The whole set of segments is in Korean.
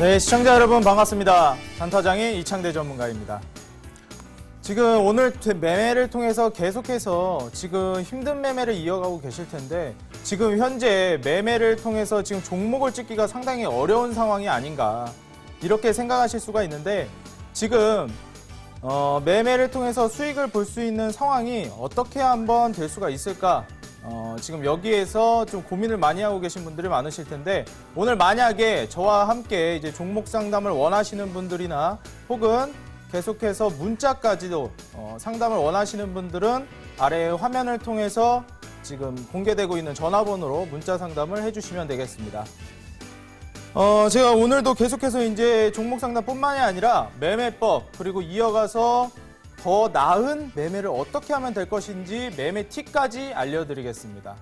네, 시청자 여러분 반갑습니다. 단타장의 이창대 전문가입니다. 지금 오늘 매매를 통해서 계속해서 지금 힘든 매매를 이어가고 계실 텐데 지금 현재 매매를 통해서 지금 종목을 찍기가 상당히 어려운 상황이 아닌가 이렇게 생각하실 수가 있는데 지금 매매를 통해서 수익을 볼 수 있는 상황이 어떻게 한번 될 수가 있을까? 지금 여기에서 좀 고민을 많이 하고 계신 분들이 많으실 텐데 오늘 만약에 저와 함께 이제 종목 상담을 원하시는 분들이나 혹은 계속해서 문자까지도 상담을 원하시는 분들은 아래 화면을 통해서 지금 공개되고 있는 전화번호로 문자 상담을 해주시면 되겠습니다. 제가 오늘도 계속해서 이제 종목 상담뿐만이 아니라 매매법 그리고 이어가서 더 나은 매매를 어떻게 하면 될 것인지 매매 팁까지 알려드리겠습니다.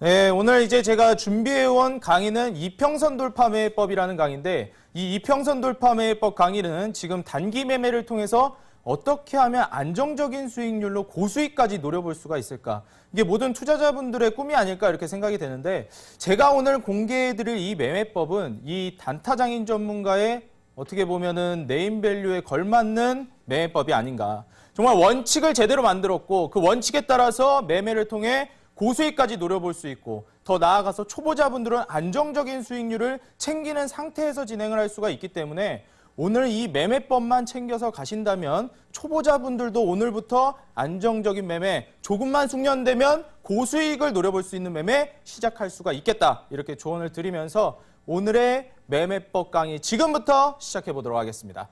네, 오늘 이제 제가 준비해온 강의는 이평선 돌파 매매법이라는 강의인데 이 이평선 돌파 매매법 강의는 지금 단기 매매를 통해서 어떻게 하면 안정적인 수익률로 고수익까지 노려볼 수가 있을까? 이게 모든 투자자분들의 꿈이 아닐까 이렇게 생각이 되는데 제가 오늘 공개해드릴 이 매매법은 이 단타장인 전문가의 어떻게 보면은 네임밸류에 걸맞는 매매법이 아닌가. 정말 원칙을 제대로 만들었고 그 원칙에 따라서 매매를 통해 고수익까지 노려볼 수 있고 더 나아가서 초보자분들은 안정적인 수익률을 챙기는 상태에서 진행을 할 수가 있기 때문에 오늘 이 매매법만 챙겨서 가신다면 초보자분들도 오늘부터 안정적인 매매, 조금만 숙련되면 고수익을 노려볼 수 있는 매매 시작할 수가 있겠다. 이렇게 조언을 드리면서 오늘의 매매법 강의 지금부터 시작해 보도록 하겠습니다.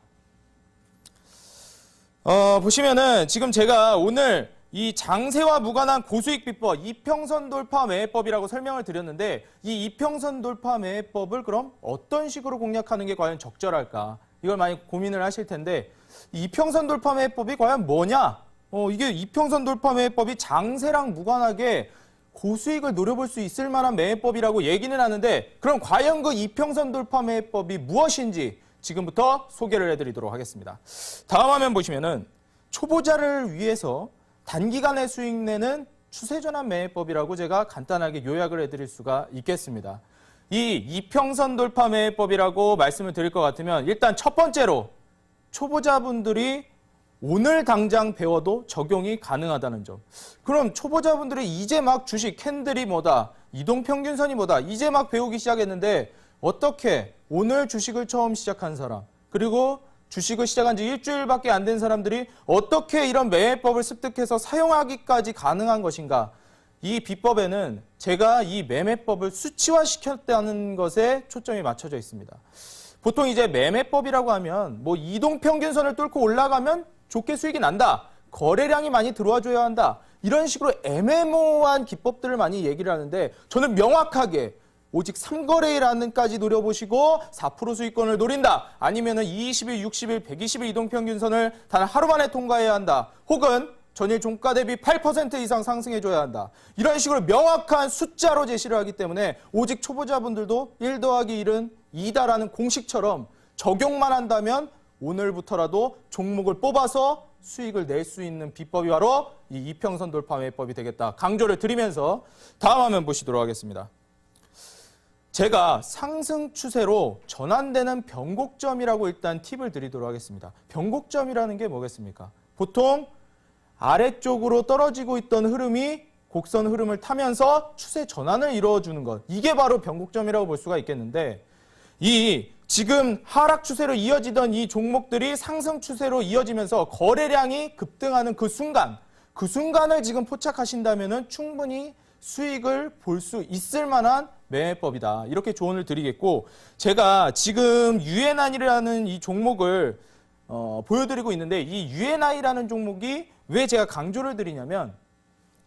보시면은 지금 제가 오늘 이 장세와 무관한 고수익 비법, 이평선 돌파 매매법이라고 설명을 드렸는데 이 이평선 돌파 매매법을 그럼 어떤 식으로 공략하는 게 과연 적절할까? 이걸 많이 고민을 하실 텐데 이평선 돌파 매매법이 과연 뭐냐? 이게 이평선 돌파 매매법이 장세랑 무관하게 고수익을 노려볼 수 있을 만한 매매법이라고 얘기는 하는데 그럼 과연 그 이평선 돌파 매매법이 무엇인지 지금부터 소개를 해드리도록 하겠습니다. 다음 화면 보시면은 초보자를 위해서 단기간에 수익 내는 추세전환 매매법이라고 제가 간단하게 요약을 해드릴 수가 있겠습니다. 이 이평선 돌파 매매법이라고 말씀을 드릴 것 같으면 일단 첫 번째로 초보자분들이 오늘 당장 배워도 적용이 가능하다는 점. 그럼 초보자분들이 이제 막 주식 캔들이 뭐다, 이동평균선이 뭐다, 이제 막 배우기 시작했는데 어떻게 오늘 주식을 처음 시작한 사람 그리고 주식을 시작한 지 일주일밖에 안 된 사람들이 어떻게 이런 매매법을 습득해서 사용하기까지 가능한 것인가? 이 비법에는 제가 이 매매법을 수치화시켰다는 것에 초점이 맞춰져 있습니다. 보통 이제 매매법이라고 하면 뭐 이동평균선을 뚫고 올라가면 좋게 수익이 난다. 거래량이 많이 들어와줘야 한다. 이런 식으로 애매모호한 기법들을 많이 얘기를 하는데 저는 명확하게 오직 3거래일하는까지 노려보시고 4% 수익권을 노린다. 아니면은 20일, 60일, 120일 이동평균선을 단 하루 만에 통과해야 한다. 혹은 전일 종가 대비 8% 이상 상승해줘야 한다. 이런 식으로 명확한 숫자로 제시를 하기 때문에 오직 초보자분들도 1 더하기 1은 2다라는 공식처럼 적용만 한다면 오늘부터라도 종목을 뽑아서 수익을 낼 수 있는 비법이 바로 이 이평선 돌파 매매법이 되겠다. 강조를 드리면서 다음 화면 보시도록 하겠습니다. 제가 상승 추세로 전환되는 변곡점이라고 일단 팁을 드리도록 하겠습니다. 변곡점이라는 게 뭐겠습니까? 보통 아래쪽으로 떨어지고 있던 흐름이 곡선 흐름을 타면서 추세 전환을 이루어주는 것. 이게 바로 변곡점이라고 볼 수가 있겠는데 이 지금 하락 추세로 이어지던 이 종목들이 상승 추세로 이어지면서 거래량이 급등하는 그 순간을 지금 포착하신다면 충분히 수익을 볼 수 있을 만한 매매법이다. 이렇게 조언을 드리겠고 제가 지금 UNI라는 이 종목을 보여드리고 있는데 이 UNI라는 종목이 왜 제가 강조를 드리냐면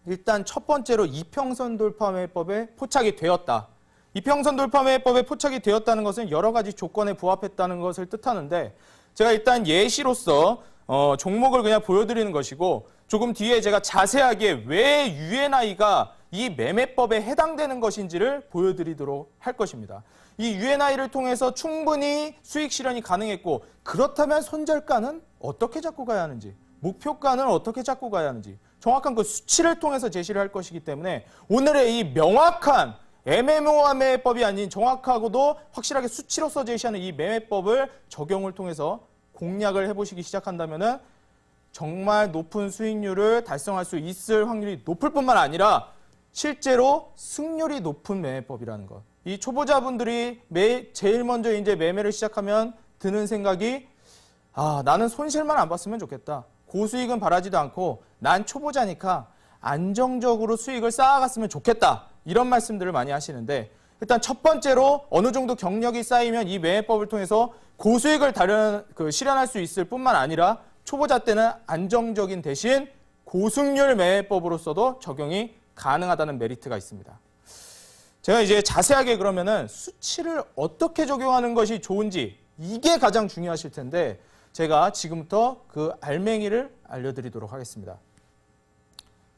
일단 첫 번째로 이평선 돌파 매매법에 포착이 되었다. 이평선 돌파 매매법에 포착이 되었다는 것은 여러 가지 조건에 부합했다는 것을 뜻하는데 제가 일단 예시로서 종목을 그냥 보여드리는 것이고 조금 뒤에 제가 자세하게 왜 UNI가 이 매매법에 해당되는 것인지를 보여드리도록 할 것입니다. 이 UNI를 통해서 충분히 수익 실현이 가능했고 그렇다면 손절가는 어떻게 잡고 가야 하는지 목표가는 어떻게 잡고 가야 하는지 정확한 그 수치를 통해서 제시를 할 것이기 때문에 오늘의 이 명확한 애매모호한 매매법이 아닌 정확하고도 확실하게 수치로서 제시하는 이 매매법을 적용을 통해서 공략을 해보시기 시작한다면 정말 높은 수익률을 달성할 수 있을 확률이 높을 뿐만 아니라 실제로 승률이 높은 매매법이라는 것. 이 초보자분들이 제일 먼저 이제 매매를 시작하면 드는 생각이 나는 손실만 안 봤으면 좋겠다. 고수익은 바라지도 않고 난 초보자니까 안정적으로 수익을 쌓아갔으면 좋겠다. 이런 말씀들을 많이 하시는데 일단 첫 번째로 어느 정도 경력이 쌓이면 이 매매법을 통해서 고수익을 실현할 수 있을 뿐만 아니라 초보자 때는 안정적인 대신 고승률 매매법으로서도 적용이 가능하다는 메리트가 있습니다. 제가 이제 자세하게 그러면은 수치를 어떻게 적용하는 것이 좋은지 이게 가장 중요하실 텐데 제가 지금부터 그 알맹이를 알려드리도록 하겠습니다.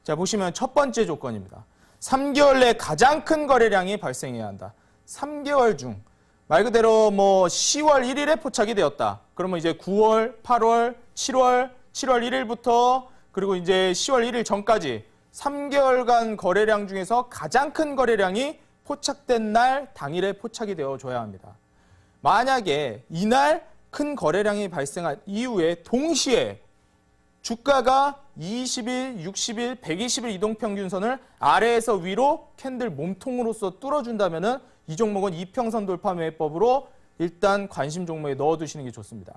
자, 보시면 첫 번째 조건입니다. 3개월 내 가장 큰 거래량이 발생해야 한다. 3개월 중 말 그대로 10월 1일에 포착이 되었다. 그러면 이제 9월, 8월, 7월 1일부터 그리고 이제 10월 1일 전까지 3개월간 거래량 중에서 가장 큰 거래량이 포착된 날 당일에 포착이 되어줘야 합니다. 만약에 이날 큰 거래량이 발생한 이후에 동시에 주가가 20일, 60일, 120일 이동평균선을 아래에서 위로 캔들 몸통으로서 뚫어준다면 이 종목은 이평선 돌파 매매법으로 일단 관심 종목에 넣어두시는 게 좋습니다.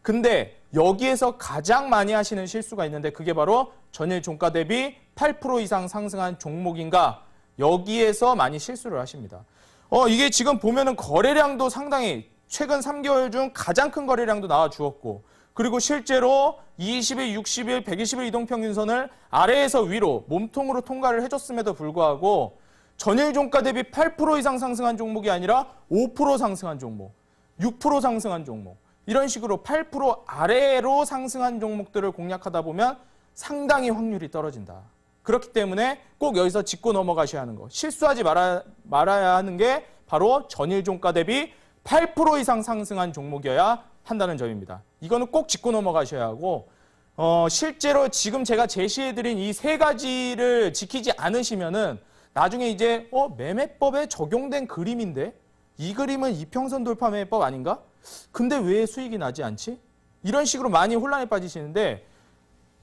근데 여기에서 가장 많이 하시는 실수가 있는데 그게 바로 전일 종가 대비 8% 이상 상승한 종목인가 여기에서 많이 실수를 하십니다. 이게 지금 보면은 거래량도 상당히 최근 3개월 중 가장 큰 거래량도 나와 주었고 그리고 실제로 20일, 60일, 120일 이동평균선을 아래에서 위로 몸통으로 통과를 해줬음에도 불구하고 전일 종가 대비 8% 이상 상승한 종목이 아니라 5% 상승한 종목, 6% 상승한 종목 이런 식으로 8% 아래로 상승한 종목들을 공략하다 보면 상당히 확률이 떨어진다. 그렇기 때문에 꼭 여기서 짚고 넘어가셔야 하는 거. 실수하지 말아야 하는 게 바로 전일 종가 대비 8% 이상 상승한 종목이어야 한다는 점입니다. 이거는 꼭 짚고 넘어가셔야 하고 실제로 지금 제가 제시해드린 이 세 가지를 지키지 않으시면은 나중에 이제 매매법에 적용된 그림인데 이 그림은 이평선 돌파 매매법 아닌가? 근데 왜 수익이 나지 않지? 이런 식으로 많이 혼란에 빠지시는데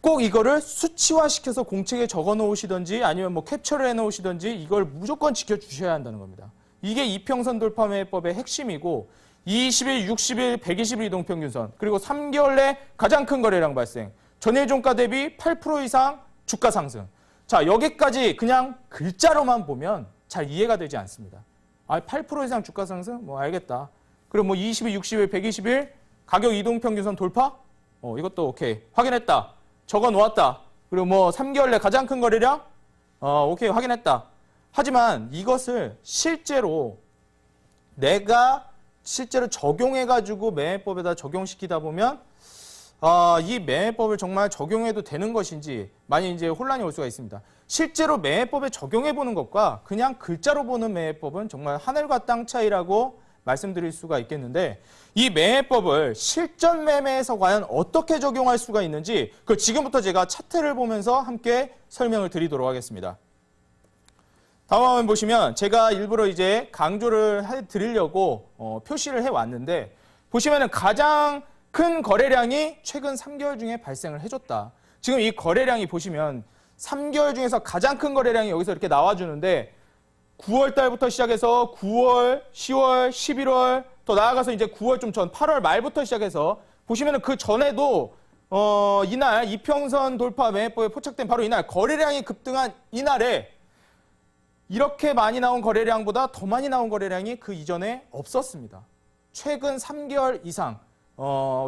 꼭 이거를 수치화시켜서 공책에 적어 놓으시든지 아니면 캡처를 해 놓으시든지 이걸 무조건 지켜주셔야 한다는 겁니다. 이게 이평선 돌파 매매법의 핵심이고 20일, 60일, 120일 이동평균선 그리고 3개월 내 가장 큰 거래량 발생 전일 종가 대비 8% 이상 주가 상승. 자, 여기까지 그냥 글자로만 보면 잘 이해가 되지 않습니다. 8% 이상 주가 상승? 알겠다. 그리고 20일, 60일, 120일 가격 이동평균선 돌파? 이것도 오케이. 확인했다. 적어 놓았다. 그리고 3개월 내 가장 큰 거래량? 오케이. 확인했다. 하지만 이것을 실제로 내가 실제로 적용해가지고 매매법에다 적용시키다 보면 이 매매법을 정말 적용해도 되는 것인지 많이 이제 혼란이 올 수가 있습니다. 실제로 매매법에 적용해보는 것과 그냥 글자로 보는 매매법은 정말 하늘과 땅 차이라고 말씀드릴 수가 있겠는데 이 매매법을 실전 매매에서 과연 어떻게 적용할 수가 있는지 그걸 지금부터 제가 차트를 보면서 함께 설명을 드리도록 하겠습니다. 다음 화면 보시면 제가 일부러 이제 강조를 해드리려고 표시를 해왔는데 보시면은 가장 큰 거래량이 최근 3개월 중에 발생을 해줬다. 지금 이 거래량이 보시면 3개월 중에서 가장 큰 거래량이 여기서 이렇게 나와주는데 9월 달부터 시작해서 9월, 10월, 11월 더 나아가서 이제 9월 좀 전 8월 말부터 시작해서 보시면은 그 전에도 이날 이평선 돌파 매매법에 포착된 바로 이날 거래량이 급등한 이날에 이렇게 많이 나온 거래량보다 더 많이 나온 거래량이 그 이전에 없었습니다. 최근 3개월 이상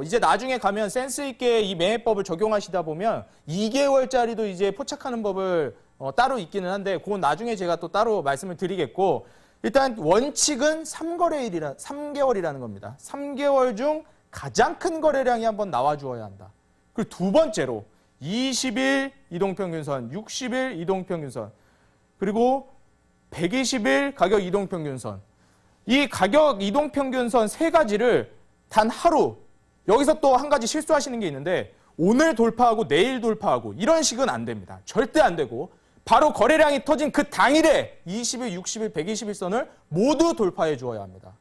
이제 나중에 가면 센스 있게 이 매매법을 적용하시다 보면 2개월짜리도 이제 포착하는 법을 따로 있기는 한데 그건 나중에 제가 또 따로 말씀을 드리겠고 일단 원칙은 3개월이라는 겁니다. 3개월 중 가장 큰 거래량이 한번 나와주어야 한다. 그리고 두 번째로 20일 이동평균선, 60일 이동평균선 그리고 120일 가격 이동평균선. 이 가격 이동평균선 세 가지를 단 하루, 여기서 또 한 가지 실수하시는 게 있는데 오늘 돌파하고 내일 돌파하고 이런 식은 안 됩니다. 절대 안 되고 바로 거래량이 터진 그 당일에 20일, 60일, 120일 선을 모두 돌파해 주어야 합니다.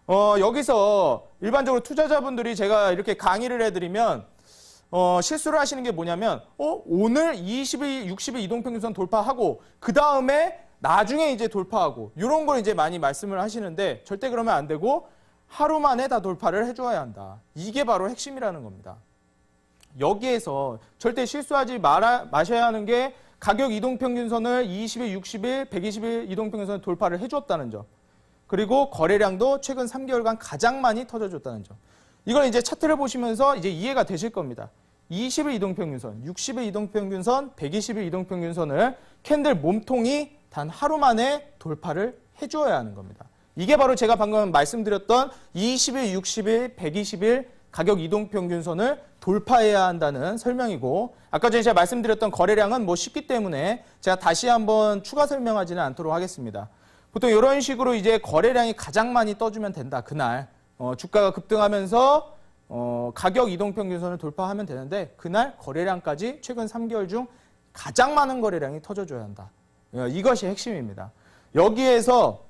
여기서 일반적으로 투자자분들이 제가 이렇게 강의를 해드리면 실수를 하시는 게 뭐냐면 오늘 20일, 60일 이동평균선 돌파하고 그 다음에 나중에 이제 돌파하고 이런 걸 이제 많이 말씀을 하시는데 절대 그러면 안 되고 하루 만에 다 돌파를 해줘야 한다. 이게 바로 핵심이라는 겁니다. 여기에서 절대 실수하지 마셔야 하는 게 가격 이동평균선을 20일, 60일, 120일 이동평균선 돌파를 해줬다는 점. 그리고 거래량도 최근 3개월간 가장 많이 터져줬다는 점. 이걸 이제 차트를 보시면서 이제 이해가 되실 겁니다. 20일 이동평균선, 60일 이동평균선, 120일 이동평균선을 캔들 몸통이 단 하루 만에 돌파를 해줘야 하는 겁니다. 이게 바로 제가 방금 말씀드렸던 20일, 60일, 120일 가격 이동평균선을 돌파해야 한다는 설명이고 아까 전에 제가 말씀드렸던 거래량은 뭐 쉽기 때문에 제가 다시 한번 추가 설명하지는 않도록 하겠습니다. 보통 이런 식으로 이제 거래량이 가장 많이 떠주면 된다. 그날 주가가 급등하면서 가격 이동평균선을 돌파하면 되는데 그날 거래량까지 최근 3개월 중 가장 많은 거래량이 터져줘야 한다. 이것이 핵심입니다. 여기에서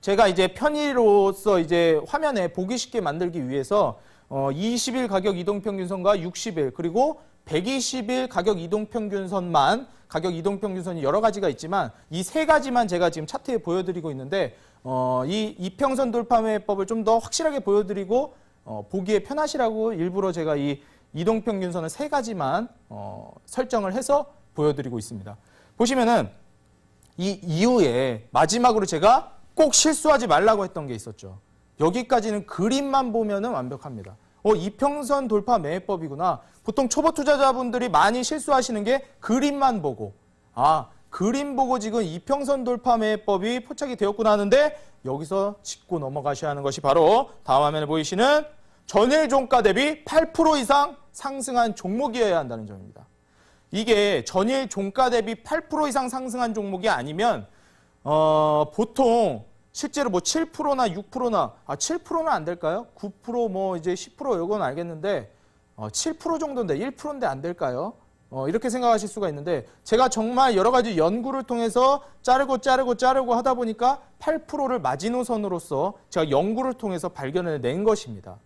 제가 이제 편의로서 이제 화면에 보기 쉽게 만들기 위해서 20일 가격 이동평균선과 60일 그리고 120일 가격 이동평균선만 가격 이동평균선이 여러 가지가 있지만 이 세 가지만 제가 지금 차트에 보여드리고 있는데 이 이평선 돌파 매매법을 좀 더 확실하게 보여드리고 보기에 편하시라고 일부러 제가 이 이동평균선을 세 가지만 설정을 해서 보여드리고 있습니다. 보시면은 이 이후에 마지막으로 제가 꼭 실수하지 말라고 했던 게 있었죠. 여기까지는 그림만 보면은 완벽합니다. 이평선 돌파 매매법이구나. 보통 초보 투자자분들이 많이 실수하시는 게 그림만 보고 그림 보고 지금 이평선 돌파 매매법이 포착이 되었구나 하는데 여기서 짚고 넘어가셔야 하는 것이 바로 다음 화면에 보이시는 전일 종가 대비 8% 이상 상승한 종목이어야 한다는 점입니다. 이게 전일 종가 대비 8% 이상 상승한 종목이 아니면 보통 실제로 뭐 7%나 6%나 7%는 안 될까요? 9% 뭐 이제 10% 이건 알겠는데 7% 정도인데 1%인데 안 될까요? 이렇게 생각하실 수가 있는데 제가 정말 여러 가지 연구를 통해서 자르고 하다 보니까 8%를 마지노선으로서 제가 연구를 통해서 발견해낸 것입니다.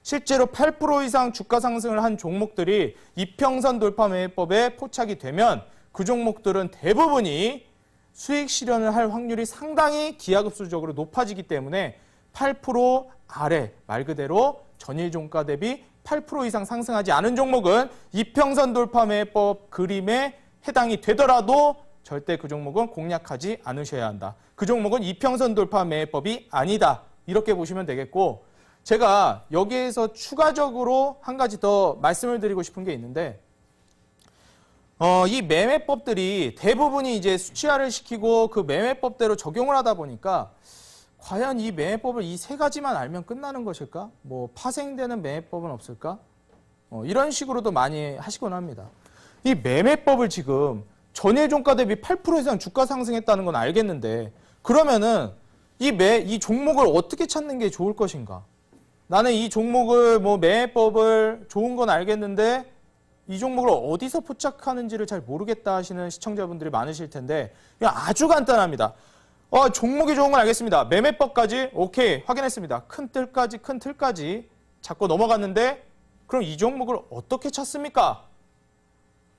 실제로 8% 이상 주가 상승을 한 종목들이 이평선 돌파 매매법에 포착이 되면 그 종목들은 대부분이 수익 실현을 할 확률이 상당히 기하급수적으로 높아지기 때문에 8% 아래 말 그대로 전일 종가 대비 8% 이상 상승하지 않은 종목은 이평선 돌파 매매법 그림에 해당이 되더라도 절대 그 종목은 공략하지 않으셔야 한다. 그 종목은 이평선 돌파 매매법이 아니다. 이렇게 보시면 되겠고 제가 여기에서 추가적으로 한 가지 더 말씀을 드리고 싶은 게 있는데 이 매매법들이 대부분이 이제 수치화를 시키고 그 매매법대로 적용을 하다 보니까 과연 이 매매법을 이 세 가지만 알면 끝나는 것일까? 뭐 파생되는 매매법은 없을까? 이런 식으로도 많이 하시곤 합니다. 이 매매법을 지금 전일 종가 대비 8% 이상 주가 상승했다는 건 알겠는데 그러면은 이 종목을 어떻게 찾는 게 좋을 것인가? 나는 이 종목을 뭐 매매법을 좋은 건 알겠는데 이 종목을 어디서 포착하는지를 잘 모르겠다 하시는 시청자분들이 많으실 텐데 그냥 아주 간단합니다. 종목이 좋은 건 알겠습니다. 매매법까지 오케이 확인했습니다. 큰 틀까지 잡고 넘어갔는데 그럼 이 종목을 어떻게 찾습니까?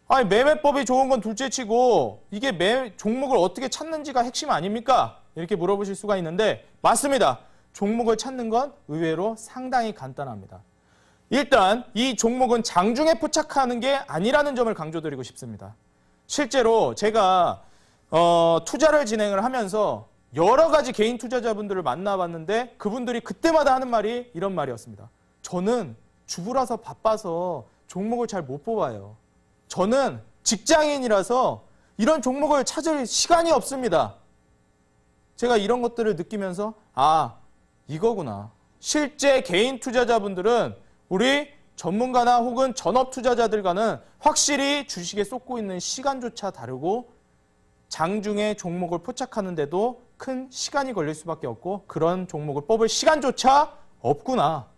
아니 매매법이 좋은 건 둘째치고 이게 종목을 어떻게 찾는지가 핵심 아닙니까? 이렇게 물어보실 수가 있는데 맞습니다. 종목을 찾는 건 의외로 상당히 간단합니다. 일단 이 종목은 장중에 포착하는 게 아니라는 점을 강조드리고 싶습니다. 실제로 제가 투자를 진행을 하면서 여러 가지 개인 투자자분들을 만나봤는데 그분들이 그때마다 하는 말이 이런 말이었습니다. 저는 주부라서 바빠서 종목을 잘 못 뽑아요. 저는 직장인이라서 이런 종목을 찾을 시간이 없습니다. 제가 이런 것들을 느끼면서 이거구나. 실제 개인 투자자분들은 우리 전문가나 혹은 전업 투자자들과는 확실히 주식에 쏟고 있는 시간조차 다르고 장중에 종목을 포착하는데도 큰 시간이 걸릴 수밖에 없고 그런 종목을 뽑을 시간조차 없구나.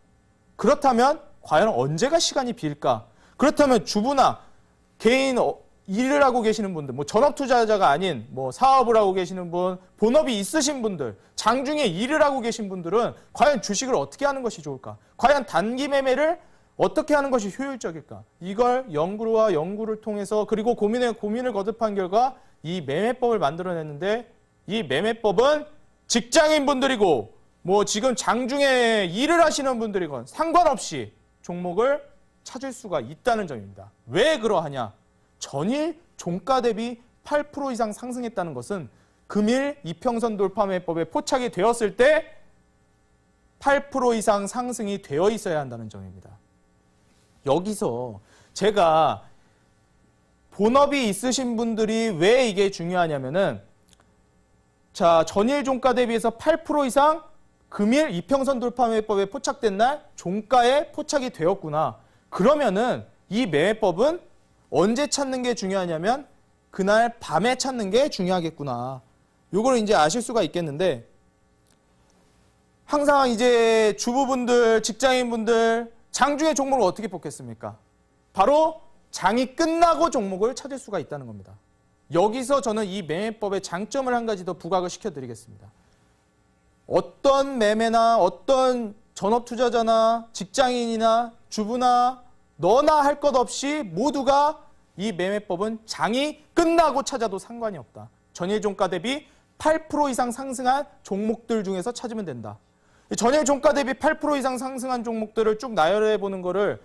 그렇다면 과연 언제가 시간이 빌까? 그렇다면 주부나 개인 일을 하고 계시는 분들, 뭐 전업 투자자가 아닌 뭐 사업을 하고 계시는 분, 본업이 있으신 분들, 장중에 일을 하고 계신 분들은 과연 주식을 어떻게 하는 것이 좋을까? 과연 단기 매매를 어떻게 하는 것이 효율적일까? 이걸 연구를 통해서 그리고 고민을 거듭한 결과 이 매매법을 만들어냈는데 이 매매법은 직장인분들이고 뭐 지금 장중에 일을 하시는 분들이건 상관없이 종목을 찾을 수가 있다는 점입니다. 왜 그러하냐? 전일 종가 대비 8% 이상 상승했다는 것은 금일 이평선 돌파 매매법에 포착이 되었을 때 8% 이상 상승이 되어 있어야 한다는 점입니다. 여기서 제가 본업이 있으신 분들이 왜 이게 중요하냐면은 자, 전일 종가 대비해서 8% 이상 금일 이평선 돌파 매매법에 포착된 날 종가에 포착이 되었구나. 그러면은 이 매매법은 언제 찾는 게 중요하냐면 그날 밤에 찾는 게 중요하겠구나. 요걸 이제 아실 수가 있겠는데 항상 이제 주부분들, 직장인분들 장중에 종목을 어떻게 뽑겠습니까? 바로 장이 끝나고 종목을 찾을 수가 있다는 겁니다. 여기서 저는 이 매매법의 장점을 한 가지 더 부각을 시켜드리겠습니다. 어떤 매매나 어떤 전업 투자자나 직장인이나 주부나 너나 할 것 없이 모두가 이 매매법은 장이 끝나고 찾아도 상관이 없다. 전일 종가 대비 8% 이상 상승한 종목들 중에서 찾으면 된다. 전일 종가 대비 8% 이상 상승한 종목들을 쭉 나열해 보는 거를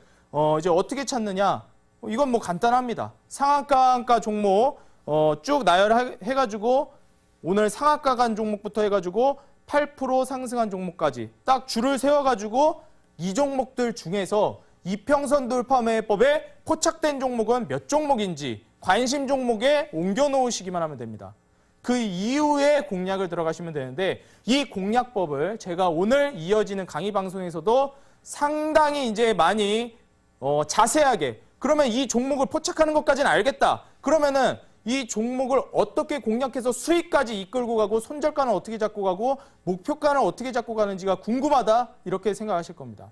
이제 어떻게 찾느냐? 이건 뭐 간단합니다. 상한가 한가 종목 쭉 나열해가지고 오늘 상한가 간 종목부터 해가지고 8% 상승한 종목까지 딱 줄을 세워가지고 이 종목들 중에서 이평선 돌파 매매법에 포착된 종목은 몇 종목인지 관심 종목에 옮겨 놓으시기만 하면 됩니다. 그 이후에 공략을 들어가시면 되는데 이 공략법을 제가 오늘 이어지는 강의 방송에서도 상당히 이제 많이 자세하게 그러면 이 종목을 포착하는 것까지는 알겠다. 그러면은 이 종목을 어떻게 공략해서 수익까지 이끌고 가고 손절가는 어떻게 잡고 가고 목표가는 어떻게 잡고 가는지가 궁금하다 이렇게 생각하실 겁니다.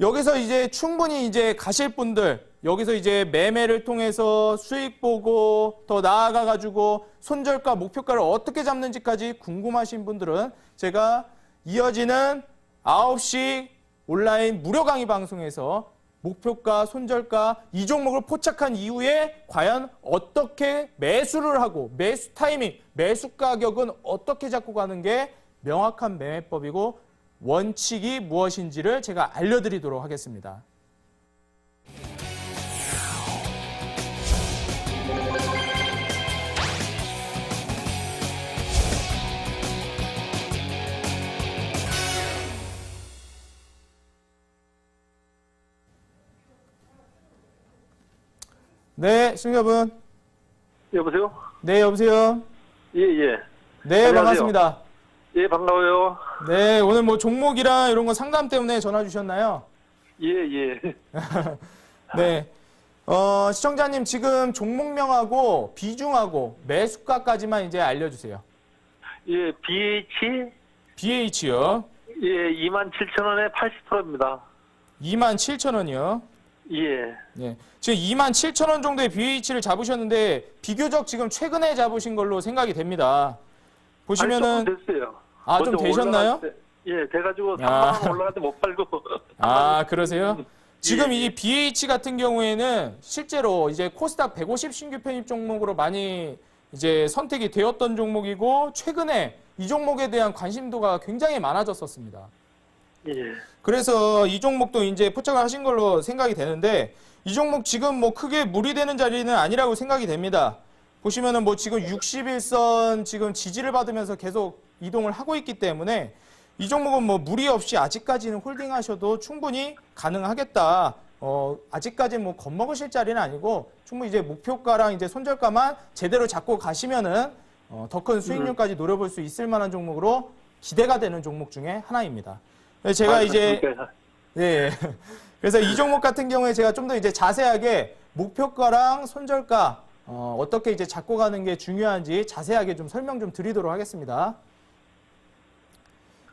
여기서 이제 충분히 이제 가실 분들 여기서 이제 매매를 통해서 수익 보고 더 나아가 가지고 손절가 목표가를 어떻게 잡는지까지 궁금하신 분들은 제가 이어지는 9시 온라인 무료 강의 방송에서 목표가, 손절가 이 종목을 포착한 이후에 과연 어떻게 매수를 하고 매수 타이밍, 매수 가격은 어떻게 잡고 가는 게 명확한 매매법이고 원칙이 무엇인지를 제가 알려드리도록 하겠습니다. 네, 시청자분. 여보세요? 네, 여보세요. 예, 예. 네, 안녕하세요. 반갑습니다. 예, 반가워요. 네, 오늘 뭐 종목이랑 이런 거 상담 때문에 전화 주셨나요? 예, 예. 네. 시청자님 지금 종목명하고 비중하고 매수가까지만 이제 알려주세요. 예, BH? BH요. 예, 27,000원에 80%입니다. 27,000원이요. 예. 네. 지금 27,000원 정도의 BH를 잡으셨는데 비교적 지금 최근에 잡으신 걸로 생각이 됩니다. 보시면은 아니, 조금 됐어요. 아, 좀 되셨나요? 예, 돼가지고 3만원 올라갔는데 못 팔고. 아, 그러세요? 지금 예, 이 BH 같은 경우에는 실제로 이제 코스닥 150 신규 편입 종목으로 많이 이제 선택이 되었던 종목이고 최근에 이 종목에 대한 관심도가 굉장히 많아졌었습니다. 예. 그래서 이 종목도 이제 포착을 하신 걸로 생각이 되는데 이 종목 지금 뭐 크게 무리되는 자리는 아니라고 생각이 됩니다. 보시면은 뭐 지금 61선 지금 지지를 받으면서 계속 이동을 하고 있기 때문에 이 종목은 뭐 무리 없이 아직까지는 홀딩하셔도 충분히 가능하겠다. 아직까지 뭐 겁먹으실 자리는 아니고 충분히 이제 목표가랑 이제 손절가만 제대로 잡고 가시면은 더 큰 수익률까지 노려볼 수 있을 만한 종목으로 기대가 되는 종목 중에 하나입니다. 제가 이제 예. 그래서 이 종목 같은 경우에 제가 좀 더 이제 자세하게 목표가랑 손절가 어떻게 이제 잡고 가는 게 중요한지 자세하게 좀 설명 좀 드리도록 하겠습니다.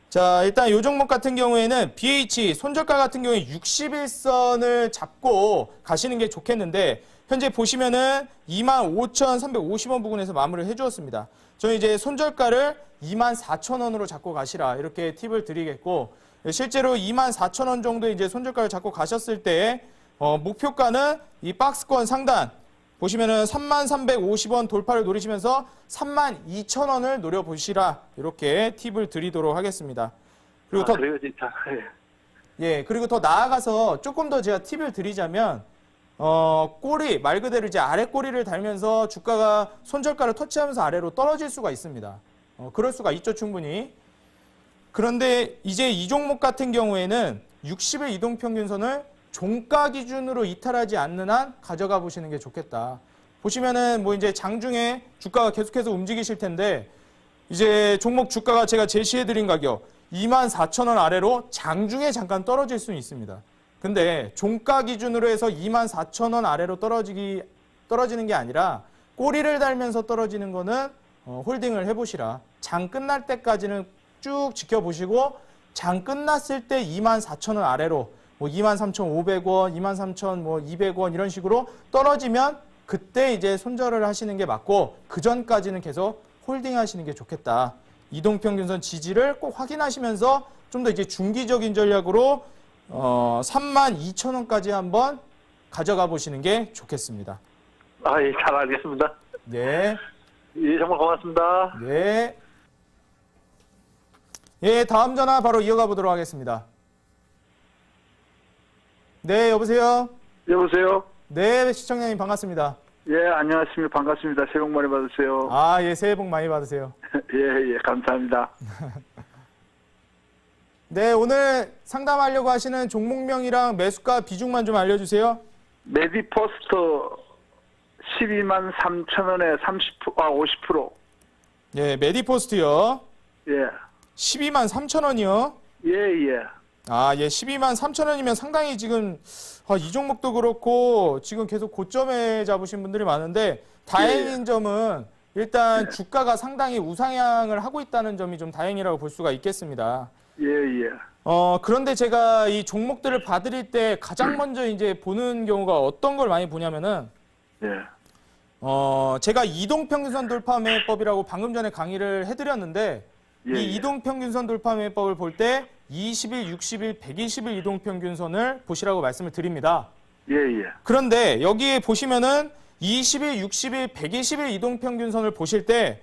자, 일단 이 종목 같은 경우에는 BH 손절가 같은 경우에 61선을 잡고 가시는 게 좋겠는데 현재 보시면은 25,350원 부근에서 마무리를 해주었습니다. 저는 이제 손절가를 24,000원으로 잡고 가시라 이렇게 팁을 드리겠고 실제로 24,000원 정도 이제 손절가를 잡고 가셨을 때 목표가는 이 박스권 상단 보시면은 3350원 돌파를 노리시면서 32,000원을 노려보시라 이렇게 팁을 드리도록 하겠습니다. 그리고 그래요, 진짜. 예, 그리고 더 나아가서 조금 더 제가 팁을 드리자면 꼬리 말 그대로 이제 아래 꼬리를 달면서 주가가 손절가를 터치하면서 아래로 떨어질 수가 있습니다. 그럴 수가 있죠, 충분히. 그런데 이제 이 종목 같은 경우에는 60일 이동평균선을 종가 기준으로 이탈하지 않는 한 가져가 보시는 게 좋겠다. 보시면은 뭐 이제 장중에 주가가 계속해서 움직이실 텐데 이제 종목 주가가 제가 제시해 드린 가격 24,000원 아래로 장중에 잠깐 떨어질 수는 있습니다. 근데 종가 기준으로 해서 24,000원 아래로 떨어지는 게 아니라 꼬리를 달면서 떨어지는 거는 홀딩을 해보시라. 장 끝날 때까지는 쭉 지켜보시고 장 끝났을 때 24,000원 아래로 뭐 23,500원, 23,200원 이런 식으로 떨어지면 그때 이제 손절을 하시는 게 맞고 그 전까지는 계속 홀딩 하시는 게 좋겠다. 이동평균선 지지를 꼭 확인하시면서 좀 더 이제 중기적인 전략으로 32,000원까지 한번 가져가 보시는 게 좋겠습니다. 예, 잘 알겠습니다. 네. 예, 정말 고맙습니다. 네. 예, 다음 전화 바로 이어가 보도록 하겠습니다. 네, 여보세요? 여보세요? 네, 시청자님 반갑습니다. 예, 안녕하십니까. 반갑습니다. 새해 복 많이 받으세요. 예, 새해 복 많이 받으세요. 예, 감사합니다. 네, 오늘 상담하려고 하시는 종목명이랑 매수가 비중만 좀 알려주세요. 메디포스트 123,000원에 50%. 예, 메디포스트요. 예, 123,000원이요. 예, 예. 예, 123,000원이면 상당히 지금 이 종목도 그렇고 지금 계속 고점에 잡으신 분들이 많은데 다행인 점은 일단 주가가 상당히 우상향을 하고 있다는 점이 좀 다행이라고 볼 수가 있겠습니다. 예, 예. 그런데 제가 이 종목들을 봐드릴 때 가장 먼저 이제 보는 경우가 어떤 걸 많이 보냐면은 예. 제가 이동평균선 돌파 매매법이라고 방금 전에 강의를 해드렸는데 예, 이 예. 이동평균선 돌파 매매법을 볼 때 20일, 60일, 120일 이동평균선을 보시라고 말씀을 드립니다. 예, 예. 그런데 여기에 보시면은 20일, 60일, 120일 이동평균선을 보실 때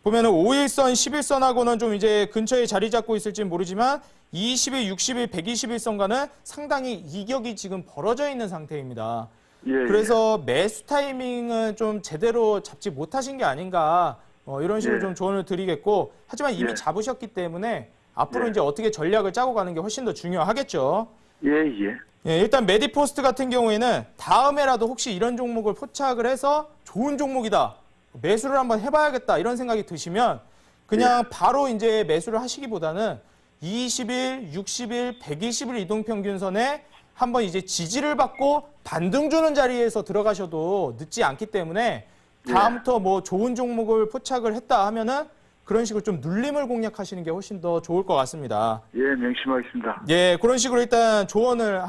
보면은 5일선, 10일선하고는 좀 이제 근처에 자리 잡고 있을지 모르지만 20일, 60일, 120일 선과는 상당히 이격이 지금 벌어져 있는 상태입니다. 예, 그래서 매수 타이밍은 좀 제대로 잡지 못하신 게 아닌가 이런 식으로 예. 좀 조언을 드리겠고 하지만 이미 예. 잡으셨기 때문에 앞으로 예. 이제 어떻게 전략을 짜고 가는 게 훨씬 더 중요하겠죠. 예, 예. 예, 일단 메디포스트 같은 경우에는 다음에라도 혹시 이런 종목을 포착을 해서 좋은 종목이다. 매수를 한번 해봐야겠다. 이런 생각이 드시면 그냥 바로 이제 매수를 하시기보다는 20일, 60일, 120일 이동평균선에 한번 이제 지지를 받고 반등 주는 자리에서 들어가셔도 늦지 않기 때문에 다음부터 뭐 좋은 종목을 포착을 했다 하면은 그런 식으로 좀 눌림을 공략하시는 게 훨씬 더 좋을 것 같습니다. 예, 명심하겠습니다. 예, 그런 식으로 일단 조언을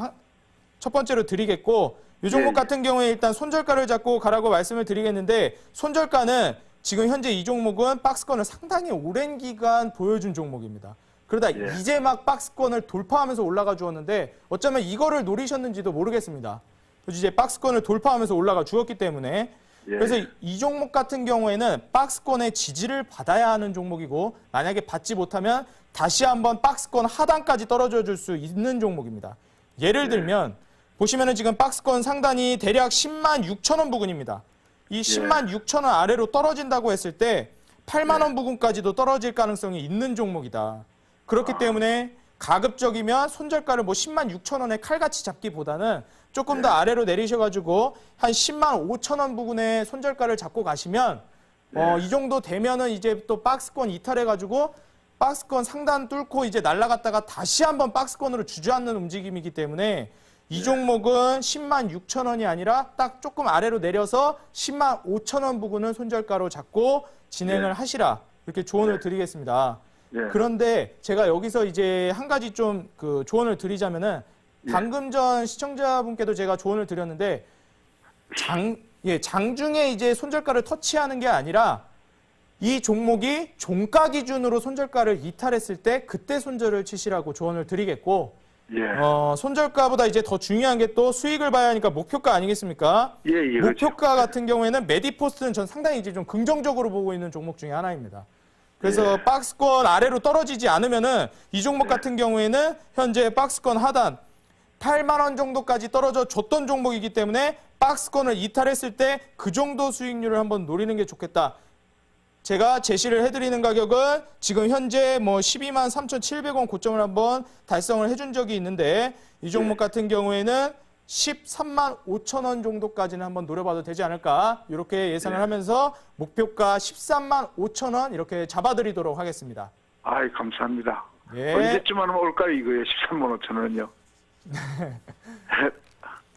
첫 번째로 드리겠고 이 종목 예. 같은 경우에 일단 손절가를 잡고 가라고 말씀을 드리겠는데 손절가는 지금 현재 이 종목은 박스권을 상당히 오랜 기간 보여준 종목입니다. 그러다 예. 이제 막 박스권을 돌파하면서 올라가 주었는데 어쩌면 이거를 노리셨는지도 모르겠습니다. 이제 박스권을 돌파하면서 올라가 주었기 때문에 예. 그래서 이 종목 같은 경우에는 박스권의 지지를 받아야 하는 종목이고 만약에 받지 못하면 다시 한번 박스권 하단까지 떨어져 줄 수 있는 종목입니다. 예를 들면 보시면은 지금 박스권 상단이 대략 106,000원 부근입니다. 이 106,000원 아래로 떨어진다고 했을 때 8만 원 부근까지도 떨어질 가능성이 있는 종목이다. 그렇기 때문에 가급적이면 손절가를 뭐 106,000원에 칼같이 잡기보다는 조금 더 아래로 내리셔가지고 한 105,000원 부근에 손절가를 잡고 가시면 이 정도 되면은 이제 또 박스권 이탈해가지고 박스권 상단 뚫고 이제 날아갔다가 다시 한번 박스권으로 주저앉는 움직임이기 때문에 이 종목은 10만 6천 원이 아니라 딱 조금 아래로 내려서 10만 5천 원 부근을 손절가로 잡고 진행을 하시라. 이렇게 조언을 드리겠습니다. 예. 그런데 제가 여기서 이제 한 가지 좀 그 조언을 드리자면은 방금 전 시청자분께도 제가 조언을 드렸는데 장중에 이제 손절가를 터치하는 게 아니라 이 종목이 종가 기준으로 손절가를 이탈했을 때 그때 손절을 치시라고 조언을 드리겠고 예. 손절가보다 이제 더 중요한 게 또 수익을 봐야 하니까 목표가 아니겠습니까? 예, 예. 그렇죠. 목표가 같은 경우에는 메디포스트는 전 상당히 이제 좀 긍정적으로 보고 있는 종목 중에 하나입니다. 그래서 박스권 아래로 떨어지지 않으면은 이 종목 같은 경우에는 현재 박스권 하단 8만 원 정도까지 떨어져 줬던 종목이기 때문에 박스권을 이탈했을 때 그 정도 수익률을 한번 노리는 게 좋겠다. 제가 제시를 해드리는 가격은 지금 현재 뭐 12만 3,700원 고점을 한번 달성을 해준 적이 있는데 이 종목 같은 경우에는 13만 5천 원 정도까지는 한번 노려봐도 되지 않을까 이렇게 예상을 하면서 목표가 13만 5천 원 이렇게 잡아드리도록 하겠습니다. 아이, 감사합니다. 예. 언제쯤 하면 올까요, 이거요? 13만 5천 원은요?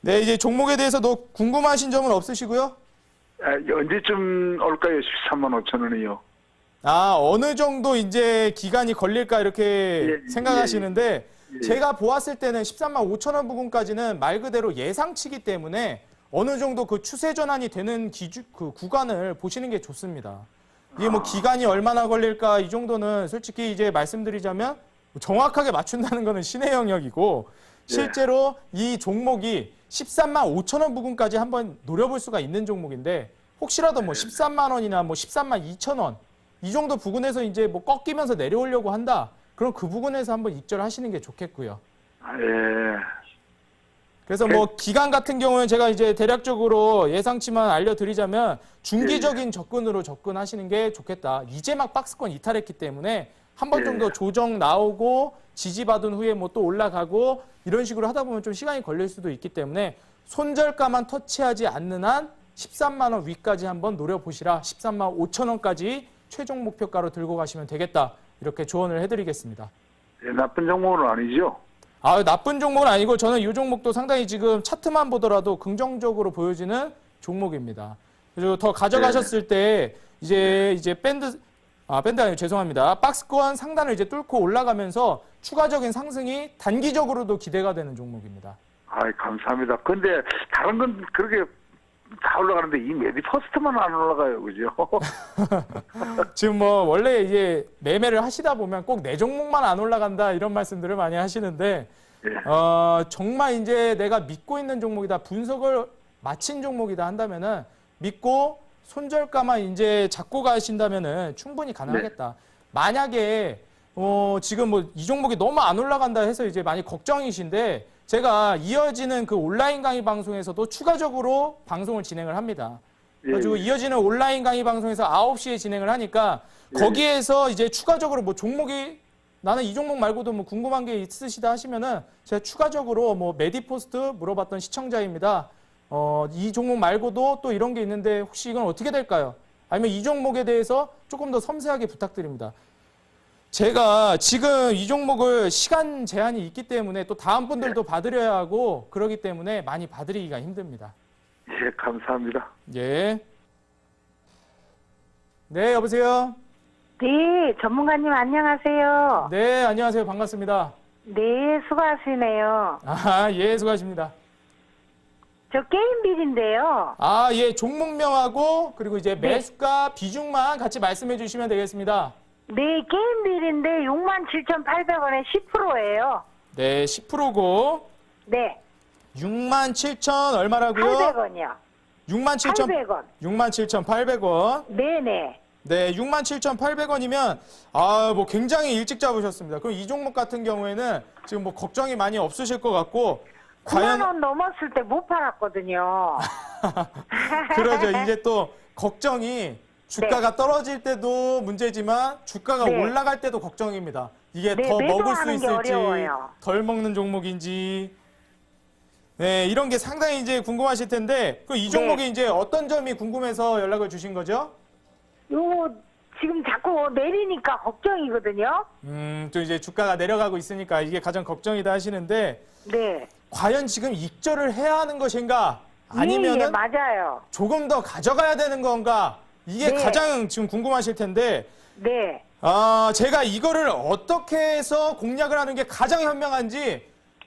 네, 이제 종목에 대해서도 궁금하신 점은 없으시고요? 언제쯤 올까요, 13만 5천 원이요? 어느 정도 이제 기간이 걸릴까 이렇게 예, 생각하시는데 예. 제가 보았을 때는 13만 5천 원 부근까지는 말 그대로 예상치기 때문에 어느 정도 그 추세 전환이 되는 그 구간을 보시는 게 좋습니다. 이게 뭐 기간이 얼마나 걸릴까 이 정도는 솔직히 이제 말씀드리자면 정확하게 맞춘다는 거는 신의 영역이고 실제로 이 종목이 13만 5천 원 부근까지 한번 노려볼 수가 있는 종목인데 혹시라도 뭐 13만 원이나 뭐 13만 2천 원 이 정도 부근에서 이제 뭐 꺾이면서 내려오려고 한다. 그럼 그 부분에서 한번 입절하시는 게 좋겠고요. 예. 그래서 뭐 기간 같은 경우는 제가 이제 대략적으로 예상치만 알려드리자면 중기적인 접근으로 접근하시는 게 좋겠다. 이제 막 박스권 이탈했기 때문에 한 번 정도 조정 나오고 지지받은 후에 뭐 또 올라가고 이런 식으로 하다 보면 좀 시간이 걸릴 수도 있기 때문에 손절가만 터치하지 않는 한 13만 원 위까지 한번 노려보시라. 13만 5천 원까지 최종 목표가로 들고 가시면 되겠다. 이렇게 조언을 해드리겠습니다. 예, 나쁜 종목은 아니죠? 나쁜 종목은 아니고 저는 이 종목도 상당히 지금 차트만 보더라도 긍정적으로 보여지는 종목입니다. 그리고 더 가져가셨을 때 이제 밴드 아니고 죄송합니다. 박스권 상단을 이제 뚫고 올라가면서 추가적인 상승이 단기적으로도 기대가 되는 종목입니다. 아이, 감사합니다. 근데 다른 건 그렇게 다 올라가는데 이 메디퍼스트만 안 올라가요, 그죠? 지금 뭐 원래 이제 매매를 하시다 보면 꼭 내 종목만 안 올라간다 이런 말씀들을 많이 하시는데 예. 정말 이제 내가 믿고 있는 종목이다, 분석을 마친 종목이다 한다면은 믿고 손절가만 이제 잡고 가신다면은 충분히 가능하겠다. 만약에 지금 뭐 이 종목이 너무 안 올라간다 해서 이제 많이 걱정이신데 제가 이어지는 그 온라인 강의 방송에서도 추가적으로 방송을 진행을 합니다. 그래가지고 이어지는 온라인 강의 방송에서 9시에 진행을 하니까 거기에서 이제 추가적으로 뭐 종목이 나는 이 종목 말고도 뭐 궁금한 게 있으시다 하시면은 제가 추가적으로 뭐 메디포스트 물어봤던 시청자입니다. 이 종목 말고도 또 이런 게 있는데 혹시 이건 어떻게 될까요? 아니면 이 종목에 대해서 조금 더 섬세하게 부탁드립니다. 제가 지금 이 종목을 시간 제한이 있기 때문에 또 다음 분들도 받으려야 하고 그러기 때문에 많이 봐드리기가 힘듭니다. 예, 감사합니다. 예. 네, 여보세요? 네, 전문가님 안녕하세요. 네, 안녕하세요. 반갑습니다. 네, 수고하시네요. 예, 수고하십니다. 저 게임빌인데요. 예, 종목명하고 그리고 이제 매수가 비중만 같이 말씀해 주시면 되겠습니다. 네, 게임빌인데 67,800원에 10%예요. 네, 10%고 네, 67,000 얼마라고요? 800원이요. 67,000 800원. 67,800원. 네네. 네, 67,800원이면 뭐 굉장히 일찍 잡으셨습니다. 그럼 이 종목 같은 경우에는 지금 뭐 걱정이 많이 없으실 것 같고 9만원 넘었을 때 못 팔았거든요. 그러죠. 이제 또 걱정이 주가가 떨어질 때도 문제지만 주가가 네. 올라갈 때도 걱정입니다. 이게 네, 더 먹을 수 매도하는 게 있을지 어려워요. 덜 먹는 종목인지 네, 이런 게 상당히 이제 궁금하실 텐데 그럼 이 종목이 이제 어떤 점이 궁금해서 연락을 주신 거죠? 요거 지금 자꾸 내리니까 걱정이거든요. 또 이제 주가가 내려가고 있으니까 이게 가장 걱정이다 하시는데 네. 과연 지금 익절을 해야 하는 것인가? 예, 아니면은 맞아요. 조금 더 가져가야 되는 건가? 이게 네. 가장 지금 궁금하실 텐데, 네. 제가 이거를 어떻게 해서 공략을 하는 게 가장 현명한지,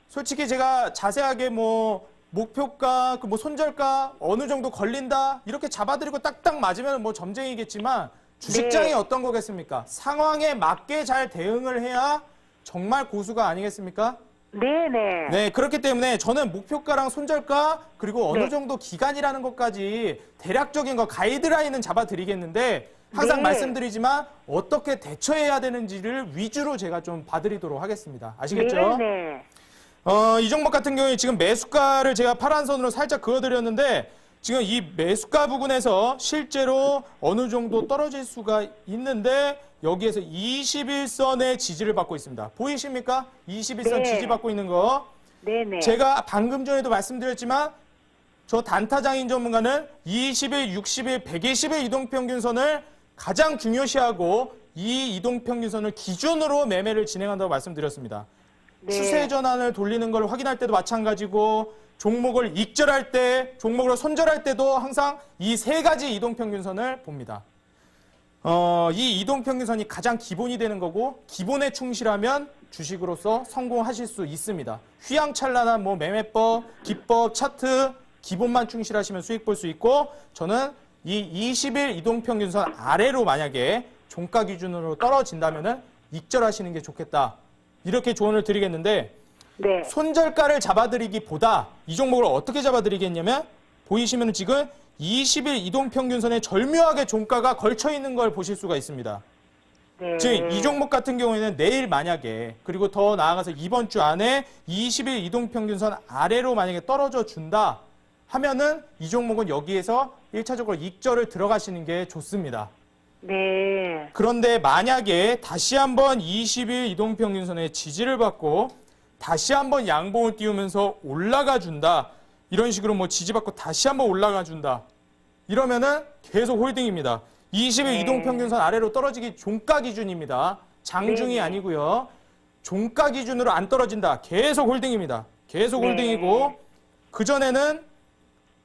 솔직히 제가 자세하게 뭐, 목표가, 그 뭐 손절가, 어느 정도 걸린다, 이렇게 잡아드리고 딱딱 맞으면 뭐 점쟁이겠지만, 주식장이 네. 어떤 거겠습니까? 상황에 맞게 잘 대응을 해야 정말 고수가 아니겠습니까? 네네. 네, 그렇기 때문에 저는 목표가랑 손절가 그리고 어느 네. 정도 기간이라는 것까지 대략적인 거 가이드라인은 잡아드리겠는데 항상 네. 말씀드리지만 어떻게 대처해야 되는지를 위주로 제가 좀 봐드리도록 하겠습니다. 아시겠죠? 네네. 이 종목 같은 경우에 지금 매수가를 제가 파란 선으로 살짝 그어드렸는데 지금 이 매수가 부분에서 실제로 어느 정도 떨어질 수가 있는데 여기에서 21선의 지지를 받고 있습니다. 보이십니까? 21선 네. 지지받고 있는 거. 네네. 제가 방금 전에도 말씀드렸지만 저 단타장인 전문가는 20일, 60일, 120일 이동평균선을 가장 중요시하고 이 이동평균선을 기준으로 매매를 진행한다고 말씀드렸습니다. 네. 추세 전환을 돌리는 걸 확인할 때도 마찬가지고 종목을 익절할 때, 종목을 손절할 때도 항상 이 세 가지 이동평균선을 봅니다. 이 이동평균선이 가장 기본이 되는 거고 기본에 충실하면 주식으로서 성공하실 수 있습니다. 휘황찬란한 뭐 매매법, 기법, 차트 기본만 충실하시면 수익 볼 수 있고 저는 이 20일 이동평균선 아래로 만약에 종가 기준으로 떨어진다면은 익절하시는 게 좋겠다. 이렇게 조언을 드리겠는데 네. 손절가를 잡아드리기보다 이 종목을 어떻게 잡아드리겠냐면 보이시면 지금 20일 이동평균선에 절묘하게 종가가 걸쳐 있는 걸 보실 수가 있습니다. 네. 즉 이 종목 같은 경우에는 내일 만약에 그리고 더 나아가서 이번 주 안에 20일 이동평균선 아래로 만약에 떨어져 준다 하면은 이 종목은 여기에서 1차적으로 익절을 들어가시는 게 좋습니다. 네. 그런데 만약에 다시 한번 20일 이동평균선의 지지를 받고 다시 한번 양봉을 띄우면서 올라가 준다. 이런 식으로 뭐 지지받고 다시 한번 올라가 준다. 이러면은 계속 홀딩입니다. 20일 네. 이동평균선 아래로 떨어지기 종가 기준입니다. 장중이 네. 아니고요. 종가 기준으로 안 떨어진다. 계속 홀딩입니다. 계속 네. 홀딩이고 그전에는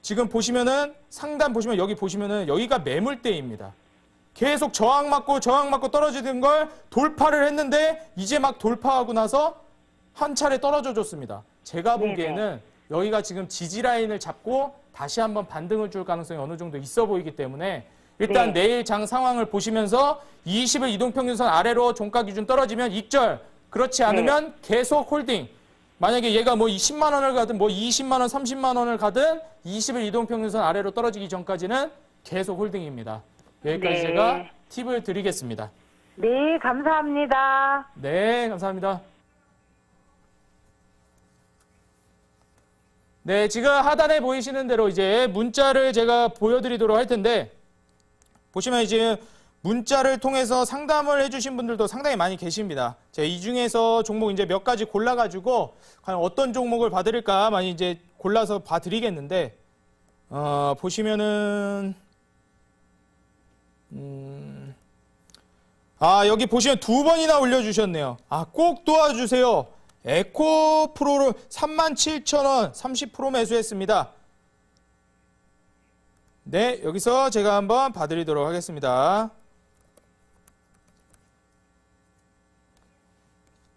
지금 보시면은 상단 보시면 여기 보시면은 여기가 매물대입니다. 계속 저항 맞고 떨어지는 걸 돌파를 했는데 이제 막 돌파하고 나서 한 차례 떨어져 줬습니다. 제가 네네. 보기에는 여기가 지금 지지 라인을 잡고 다시 한번 반등을 줄 가능성이 어느 정도 있어 보이기 때문에 일단 네. 내일 장 상황을 보시면서 20일 이동평균선 아래로 종가 기준 떨어지면 익절, 그렇지 않으면 계속 홀딩. 만약에 얘가 뭐 10만 원을 가든 뭐 20만 원, 30만 원을 가든 20일 이동평균선 아래로 떨어지기 전까지는 계속 홀딩입니다. 여기까지 네. 제가 팁을 드리겠습니다. 네, 감사합니다. 네, 감사합니다. 네, 지금 하단에 보이시는 대로 이제 문자를 제가 보여드리도록 할 텐데 보시면 이제 문자를 통해서 상담을 해주신 분들도 상당히 많이 계십니다. 제가 이 중에서 종목 이제 몇 가지 골라가지고 과연 어떤 종목을 봐드릴까 많이 이제 골라서 봐드리겠는데 보시면은 여기 보시면 두 번이나 올려주셨네요. 꼭 도와주세요. 에코프로를 37,000원 30% 매수했습니다. 네, 여기서 제가 한번 봐드리도록 하겠습니다.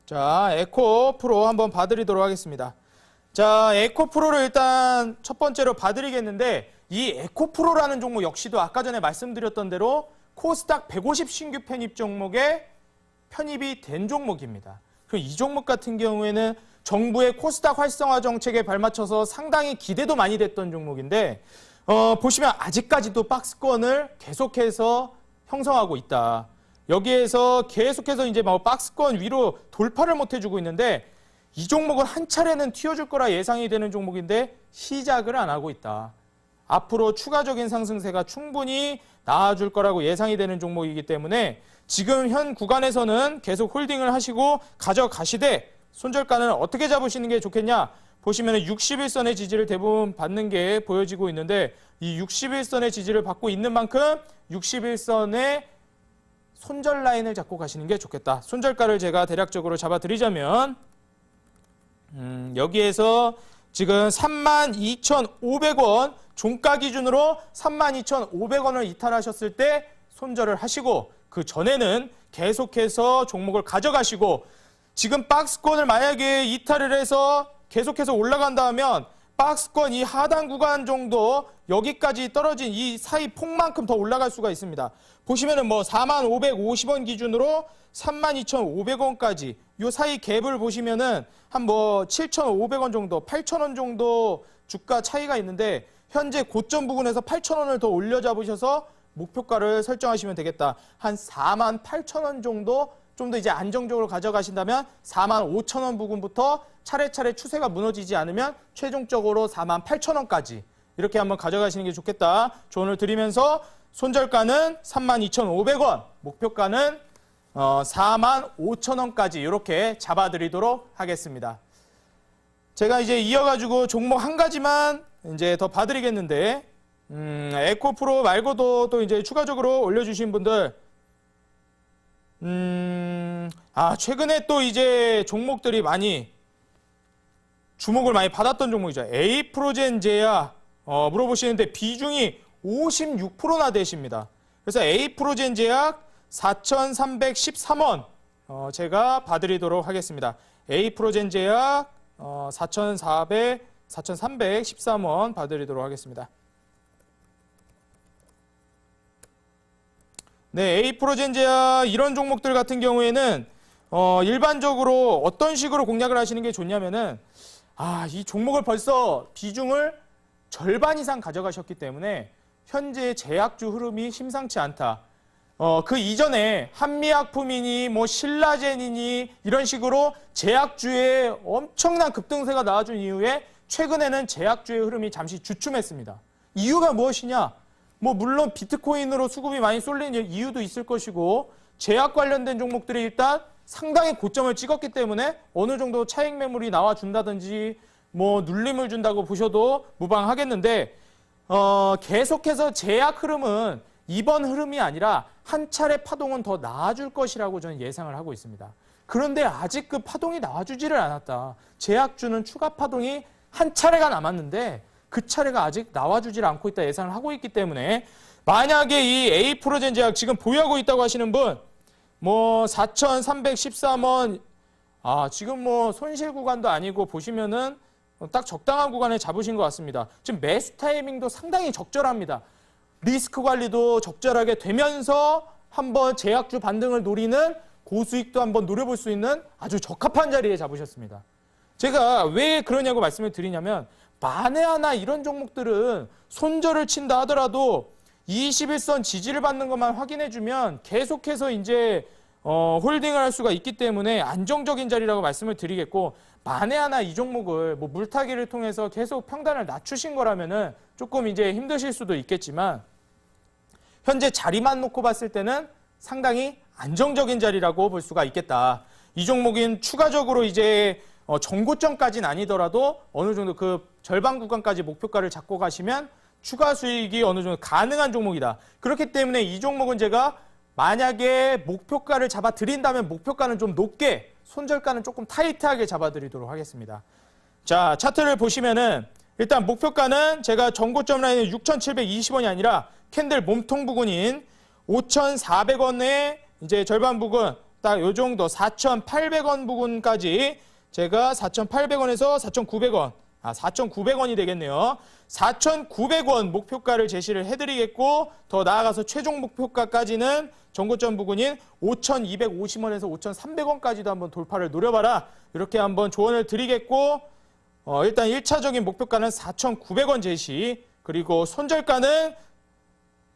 자, 에코프로 한번 봐드리도록 하겠습니다. 자, 에코프로를 일단 첫 번째로 봐드리겠는데 이 에코프로라는 종목 역시도 아까 전에 말씀드렸던 대로 코스닥 150 신규 편입 종목에 편입이 된 종목입니다. 그리고 이 종목 같은 경우에는 정부의 코스닥 활성화 정책에 발맞춰서 상당히 기대도 많이 됐던 종목인데 보시면 아직까지도 박스권을 계속해서 형성하고 있다. 여기에서 계속해서 이제 뭐 박스권 위로 돌파를 못 해주고 있는데 이 종목은 한 차례는 튀어줄 거라 예상이 되는 종목인데 시작을 안 하고 있다. 앞으로 추가적인 상승세가 충분히 나와줄 거라고 예상이 되는 종목이기 때문에 지금 현 구간에서는 계속 홀딩을 하시고 가져가시되 손절가는 어떻게 잡으시는 게 좋겠냐? 보시면 61선의 지지를 대부분 받는 게 보여지고 있는데 이 61선의 지지를 받고 있는 만큼 61선의 손절 라인을 잡고 가시는 게 좋겠다. 손절가를 제가 대략적으로 잡아드리자면 여기에서 지금 32,500원 종가 기준으로 32,500원을 이탈하셨을 때 손절을 하시고 그 전에는 계속해서 종목을 가져가시고 지금 박스권을 만약에 이탈을 해서 계속해서 올라간다 하면 박스권 이 하단 구간 정도 여기까지 떨어진 이 사이 폭만큼 더 올라갈 수가 있습니다. 보시면은 뭐 45,550원 기준으로 32,500원까지 요 사이 갭을 보시면은 한 뭐 7,500원 정도, 8,000원 정도 주가 차이가 있는데 현재 고점 부근에서 8,000원을 더 올려 잡으셔서 목표가를 설정하시면 되겠다. 한 48,000원 정도 좀 더 이제 안정적으로 가져가신다면 45,000원 부근부터 차례차례 추세가 무너지지 않으면 최종적으로 48,000원까지 이렇게 한번 가져가시는 게 좋겠다. 조언을 드리면서 손절가는 32,500원, 목표가는 45,000원까지 이렇게 잡아드리도록 하겠습니다. 제가 이제 이어가지고 종목 한 가지만 이제 더 봐드리겠는데, 에코프로 말고도 또 이제 추가적으로 올려주신 분들, 최근에 또 이제 종목들이 많이 주목을 많이 받았던 종목이죠. 에이프로젠제약 물어보시는데 비중이 56%나 되십니다. 그래서 에이프로젠제약 4,313원 제가 봐드리도록 하겠습니다. 에이프로젠제약 4,313원 봐드리도록 하겠습니다. 네, 에이프로젠제약 이런 종목들 같은 경우에는 일반적으로 어떤 식으로 공략을 하시는 게 좋냐면은 이 종목을 벌써 비중을 절반 이상 가져가셨기 때문에 현재 제약주 흐름이 심상치 않다. 그 이전에 한미약품이니 뭐 신라젠이니 이런 식으로 제약주의 엄청난 급등세가 나와준 이후에 최근에는 제약주의 흐름이 잠시 주춤했습니다. 이유가 무엇이냐? 뭐 물론 비트코인으로 수급이 많이 쏠린 이유도 있을 것이고 제약 관련된 종목들이 일단 상당히 고점을 찍었기 때문에 어느 정도 차익 매물이 나와준다든지 뭐 눌림을 준다고 보셔도 무방하겠는데 계속해서 제약 흐름은 이번 흐름이 아니라 한 차례 파동은 더 나아줄 것이라고 저는 예상을 하고 있습니다. 그런데 아직 그 파동이 나와주지를 않았다. 제약주는 추가 파동이 한 차례가 남았는데 그 차례가 아직 나와주질 않고 있다 예상을 하고 있기 때문에 만약에 이 에이프로젠제약 지금 보유하고 있다고 하시는 분 뭐 4,313원 지금 뭐 손실 구간도 아니고 보시면은 딱 적당한 구간에 잡으신 것 같습니다. 지금 매수 타이밍도 상당히 적절합니다. 리스크 관리도 적절하게 되면서 한번 제약주 반등을 노리는 고수익도 한번 노려볼 수 있는 아주 적합한 자리에 잡으셨습니다. 제가 왜 그러냐고 말씀을 드리냐면 만에 하나 이런 종목들은 손절을 친다 하더라도 21선 지지를 받는 것만 확인해주면 계속해서 이제 홀딩을 할 수가 있기 때문에 안정적인 자리라고 말씀을 드리겠고 만에 하나 이 종목을 뭐 물타기를 통해서 계속 평단을 낮추신 거라면은 조금 이제 힘드실 수도 있겠지만 현재 자리만 놓고 봤을 때는 상당히 안정적인 자리라고 볼 수가 있겠다. 이 종목은 추가적으로 이제 전고점까지는 아니더라도 어느 정도 그 절반 구간까지 목표가를 잡고 가시면 추가 수익이 어느 정도 가능한 종목이다. 그렇기 때문에 이 종목은 제가 만약에 목표가를 잡아 드린다면 목표가는 좀 높게, 손절가는 조금 타이트하게 잡아 드리도록 하겠습니다. 자, 차트를 보시면은 일단 목표가는 제가 전고점 라인은 6,720원이 아니라 캔들 몸통 부근인 5,400원의 이제 절반 부근 딱 요 정도 4,800원 부근까지 제가 4,800원에서 4,900원 4,900원이 되겠네요. 4,900원 목표가를 제시를 해드리겠고 더 나아가서 최종 목표가까지는 전고점 부근인 5,250원에서 5,300원까지도 한번 돌파를 노려봐라. 이렇게 한번 조언을 드리겠고 일단 1차적인 목표가는 4,900원 제시, 그리고 손절가는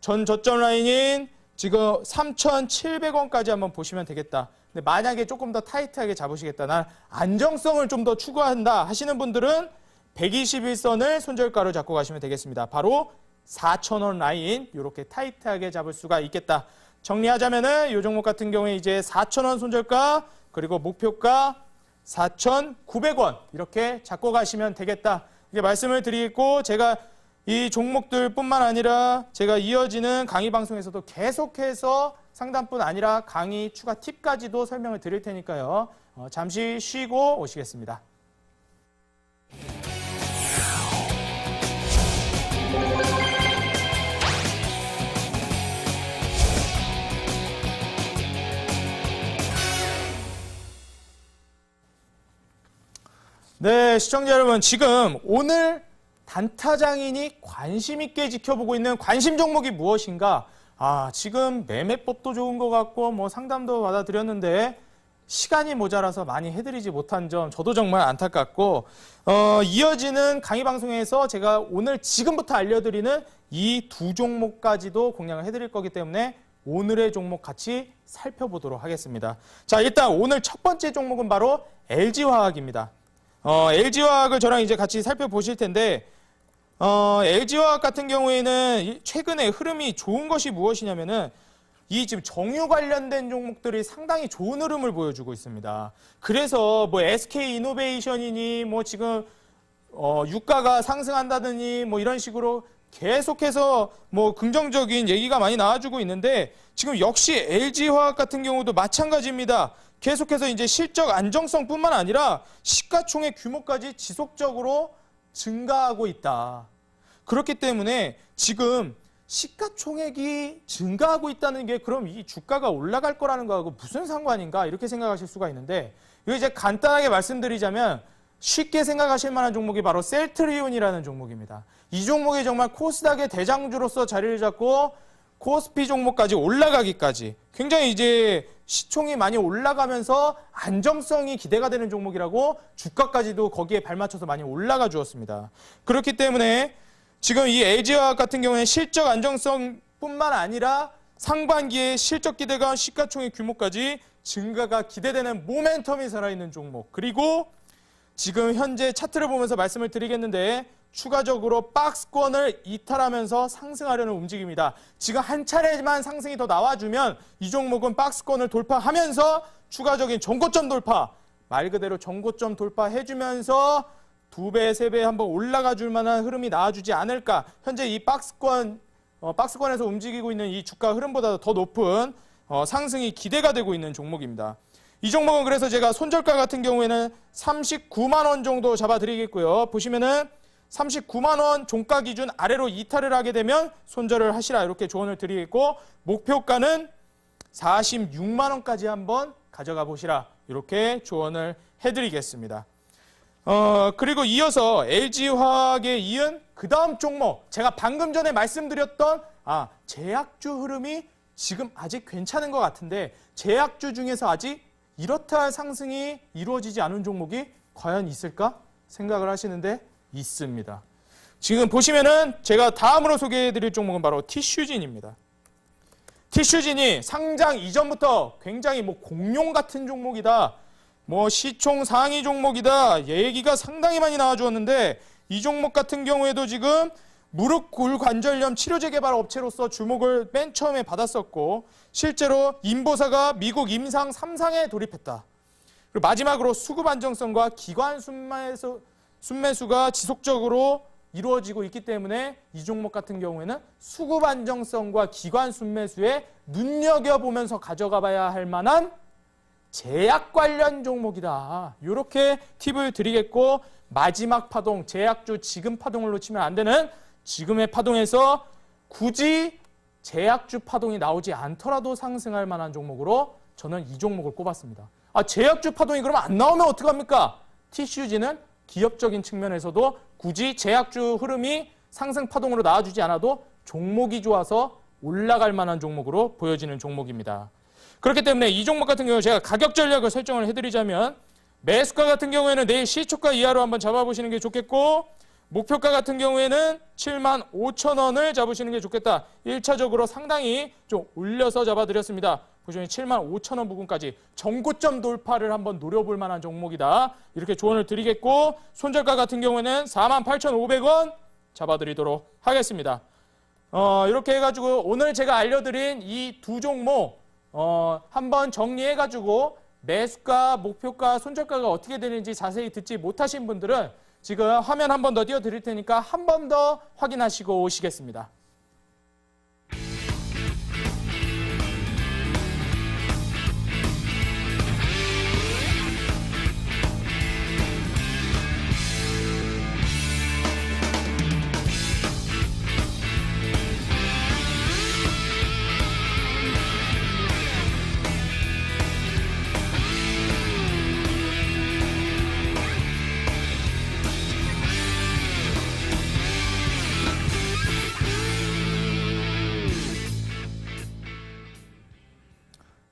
전 저점 라인인 지금 3,700원까지 한번 보시면 되겠다. 근데 만약에 조금 더 타이트하게 잡으시겠다, 난 안정성을 좀 더 추구한다 하시는 분들은 121선을 손절가로 잡고 가시면 되겠습니다. 바로 4,000원 라인 이렇게 타이트하게 잡을 수가 있겠다. 정리하자면은 이 종목 같은 경우에 이제 4,000원 손절가 그리고 목표가 4,900원 이렇게 잡고 가시면 되겠다. 이렇게 말씀을 드리고 제가 이 종목들뿐만 아니라 제가 이어지는 강의 방송에서도 계속해서 상담뿐 아니라 강의 추가 팁까지도 설명을 드릴 테니까요. 잠시 쉬고 오시겠습니다. 네, 시청자 여러분, 지금 오늘 단타장인이 관심 있게 지켜보고 있는 관심 종목이 무엇인가? 지금 매매법도 좋은 것 같고 뭐 상담도 받아드렸는데 시간이 모자라서 많이 해드리지 못한 점 저도 정말 안타깝고 이어지는 강의 방송에서 제가 오늘 지금부터 알려드리는 이 두 종목까지도 공략을 해드릴 거기 때문에 오늘의 종목 같이 살펴보도록 하겠습니다. 자, 일단 오늘 첫 번째 종목은 바로 LG화학입니다. LG화학을 저랑 이제 같이 살펴보실 텐데 LG화학 같은 경우에는 최근에 흐름이 좋은 것이 무엇이냐면은 이 지금 정유 관련된 종목들이 상당히 좋은 흐름을 보여주고 있습니다. 그래서 뭐 SK이노베이션이니 뭐 지금 유가가 상승한다더니 뭐 이런 식으로 계속해서 뭐 긍정적인 얘기가 많이 나와주고 있는데 지금 역시 LG화학 같은 경우도 마찬가지입니다. 계속해서 이제 실적 안정성뿐만 아니라 시가총액 규모까지 지속적으로 증가하고 있다. 그렇기 때문에 지금 시가총액이 증가하고 있다는 게 그럼 이 주가가 올라갈 거라는 거하고 무슨 상관인가 이렇게 생각하실 수가 있는데 이거 이제 간단하게 말씀드리자면 쉽게 생각하실 만한 종목이 바로 셀트리온이라는 종목입니다. 이 종목이 정말 코스닥의 대장주로서 자리를 잡고 코스피 종목까지 올라가기까지 굉장히 이제 시총이 많이 올라가면서 안정성이 기대가 되는 종목이라고 주가까지도 거기에 발맞춰서 많이 올라가 주었습니다. 그렇기 때문에 지금 이 LG화학 같은 경우에 실적 안정성뿐만 아니라 상반기에 실적 기대감 시가총액 규모까지 증가가 기대되는 모멘텀이 살아있는 종목, 그리고 지금 현재 차트를 보면서 말씀을 드리겠는데 추가적으로 박스권을 이탈하면서 상승하려는 움직임이다. 지금 한 차례만 상승이 더 나와주면 이 종목은 박스권을 돌파하면서 추가적인 전고점 돌파, 말 그대로 전고점 돌파해주면서 2배, 3배 한번 올라가 줄 만한 흐름이 나와주지 않을까. 현재 이 박스권에서 움직이고 있는 이 주가 흐름보다 더 높은 상승이 기대가 되고 있는 종목입니다. 이 종목은 그래서 제가 손절가 같은 경우에는 39만 원 정도 잡아드리겠고요. 보시면은 39만 원 종가 기준 아래로 이탈을 하게 되면 손절을 하시라 이렇게 조언을 드리겠고, 목표가는 46만 원까지 한번 가져가 보시라 이렇게 조언을 해드리겠습니다. 그리고 이어서 LG화학에 이은 그 다음 종목, 제가 방금 전에 말씀드렸던 제약주 흐름이 지금 아직 괜찮은 것 같은데 제약주 중에서 아직 이렇다 할 상승이 이루어지지 않은 종목이 과연 있을까 생각을 하시는데 있습니다. 지금 보시면은 제가 다음으로 소개해드릴 종목은 바로 티슈진입니다. 티슈진이 상장 이전부터 굉장히 뭐 공룡 같은 종목이다, 뭐 시총 상위 종목이다 얘기가 상당히 많이 나와주었는데 이 종목 같은 경우에도 지금 무릎 골관절염 치료제 개발 업체로서 주목을 맨 처음에 받았었고, 실제로 인보사가 미국 임상 3상에 돌입했다. 그리고 마지막으로 수급 안정성과 기관 순매수가 지속적으로 이루어지고 있기 때문에 이 종목 같은 경우에는 수급 안정성과 기관 순매수에 눈여겨보면서 가져가 봐야 할 만한 제약 관련 종목이다. 이렇게 팁을 드리겠고, 마지막 파동, 제약주 지금 파동을 놓치면 안 되는 지금의 파동에서 굳이 제약주 파동이 나오지 않더라도 상승할 만한 종목으로 저는 이 종목을 꼽았습니다. 제약주 파동이 그러면 안 나오면 어떡합니까? 티슈진은 기업적인 측면에서도 굳이 제약주 흐름이 상승 파동으로 나와주지 않아도 종목이 좋아서 올라갈 만한 종목으로 보여지는 종목입니다. 그렇기 때문에 이 종목 같은 경우 제가 가격 전략을 설정을 해드리자면 매수가 같은 경우에는 내일 시초가 이하로 한번 잡아보시는 게 좋겠고, 목표가 같은 경우에는 7만 5천 원을 잡으시는 게 좋겠다. 1차적으로 상당히 좀 올려서 잡아드렸습니다. 보시면 7만 5천 원 부분까지 전고점 돌파를 한번 노려볼 만한 종목이다. 이렇게 조언을 드리겠고, 손절가 같은 경우에는 4만 8,500원 잡아드리도록 하겠습니다. 이렇게 해가지고 오늘 제가 알려드린 이 두 종목 한번 정리해가지고 매수가, 목표가, 손절가가 어떻게 되는지 자세히 듣지 못하신 분들은 지금 화면 한 번 더 띄워드릴 테니까 한 번 더 확인하시고 오시겠습니다.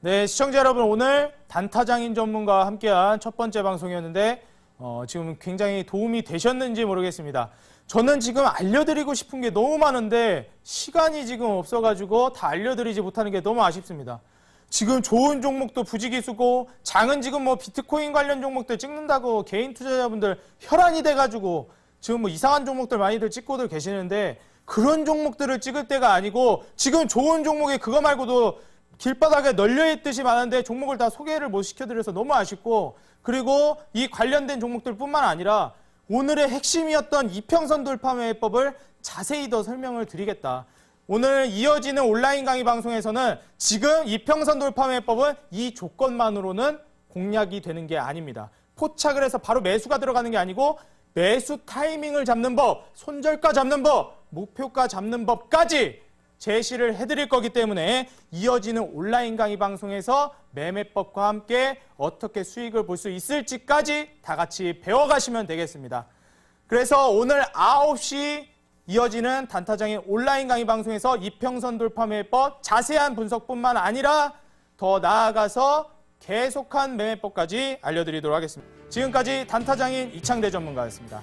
네, 시청자 여러분, 오늘 단타장인 전문가와 함께한 첫 번째 방송이었는데 지금 굉장히 도움이 되셨는지 모르겠습니다. 저는 지금 알려드리고 싶은 게 너무 많은데 시간이 지금 없어가지고 다 알려드리지 못하는 게 너무 아쉽습니다. 지금 좋은 종목도 부지기수고 장은 지금 뭐 비트코인 관련 종목들 찍는다고 개인 투자자분들 혈안이 돼가지고 지금 뭐 이상한 종목들 많이들 찍고들 계시는데 그런 종목들을 찍을 때가 아니고 지금 좋은 종목이 그거 말고도 길바닥에 널려있듯이 많은데 종목을 다 소개를 못 시켜드려서 너무 아쉽고, 그리고 이 관련된 종목들뿐만 아니라 오늘의 핵심이었던 이평선 돌파 매매법을 자세히 더 설명을 드리겠다. 오늘 이어지는 온라인 강의 방송에서는 지금 이평선 돌파 매매법은 이 조건만으로는 공략이 되는 게 아닙니다. 포착을 해서 바로 매수가 들어가는 게 아니고 매수 타이밍을 잡는 법, 손절가 잡는 법, 목표가 잡는 법까지 제시를 해드릴 거기 때문에 이어지는 온라인 강의 방송에서 매매법과 함께 어떻게 수익을 볼 수 있을지까지 다 같이 배워가시면 되겠습니다. 그래서 오늘 9시 이어지는 단타장의 온라인 강의 방송에서 이평선 돌파 매매법 자세한 분석뿐만 아니라 더 나아가서 계속한 매매법까지 알려드리도록 하겠습니다. 지금까지 단타장인 이창대 전문가였습니다.